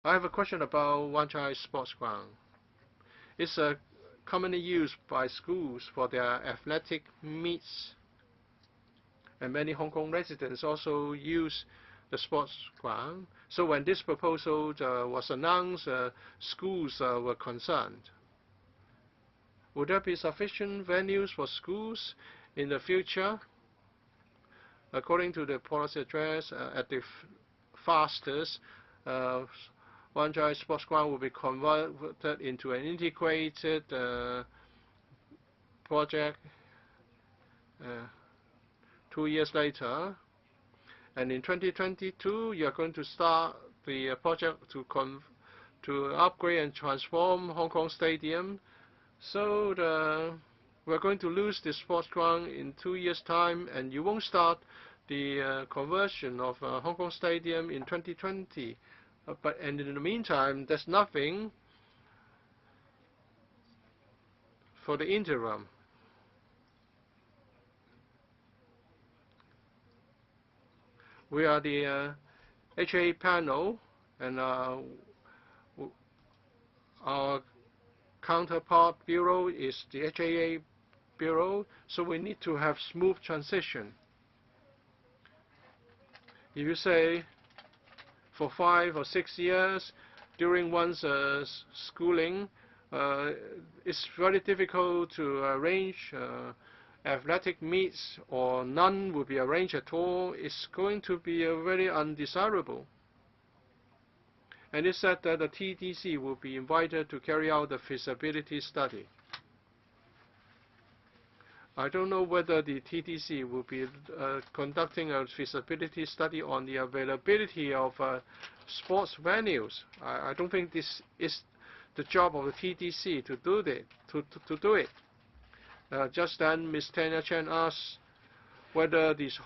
I have a question about Wan Chai Sports Ground. It's commonly used by schools for their athletic meets, and many Hong Kong residents also use the sports ground. So when this proposal was announced, schools were concerned. Would there be sufficient venues for schools in the future? According to the policy address, at the fastest, Wan Chai Sports Ground will be converted into an integrated project 2 years later. And in 2022, you are going to start the project to upgrade and transform Hong Kong Stadium. So we're going to lose the sports ground in 2 years' time, and you won't start the conversion of Hong Kong Stadium in 2020. And in the meantime, there's nothing for the interim. We are the HA panel, and our counterpart bureau is the HAA bureau, so we need to have smooth transition. If you say for 5 or 6 years during one's schooling, it's very difficult to arrange athletic meets, or none will be arranged at all. It's going to be very undesirable. And it said that the TDC will be invited to carry out the feasibility study. I don't know whether the TDC will be conducting a feasibility study on the availability of sports venues. I don't think this is the job of the TDC to do it. Just then, Ms. Tanya Chen asked whether this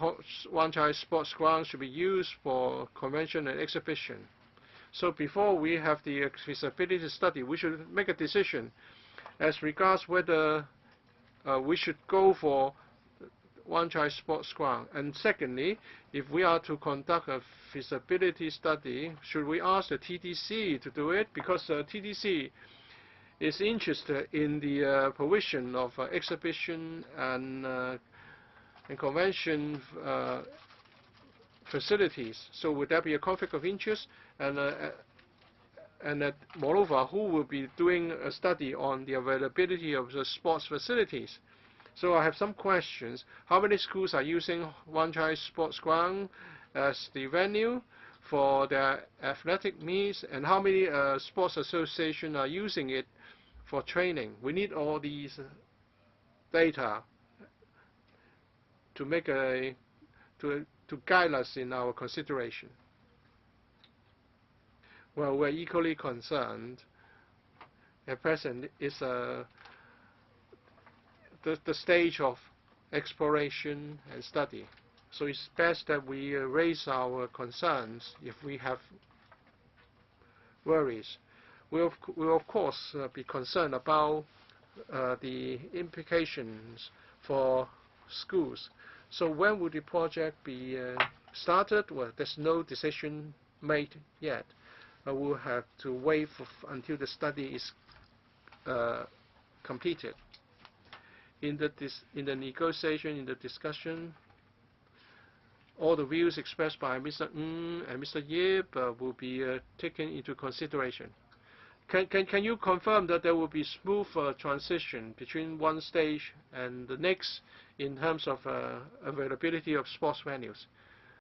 Wan Chai Sports Ground should be used for convention and exhibition. So before we have the feasibility study, we should make a decision as regards whether we should go for Wan Chai Sports Ground. And secondly, if we are to conduct a feasibility study, should we ask the TDC to do it? Because TDC is interested in the provision of exhibition and convention facilities. So would there be a conflict of interest? And moreover, who will be doing a study on the availability of the sports facilities? So I have some questions. How many schools are using Wan Chai Sports Ground as the venue for their athletic meets, and how many sports associations are using it for training? We need all these data to make to guide us in our consideration. Well, we're equally concerned. At present, it's the stage of exploration and study. So it's best that we raise our concerns if we have worries. We'll of course be concerned about the implications for schools. So when will the project be started? Well, there's no decision made yet. We'll have to wait until the study is completed. In the negotiation, in the discussion, all the views expressed by Mr. Ng and Mr. Yip will be taken into consideration. Can you confirm that there will be smooth transition between one stage and the next in terms of availability of sports venues?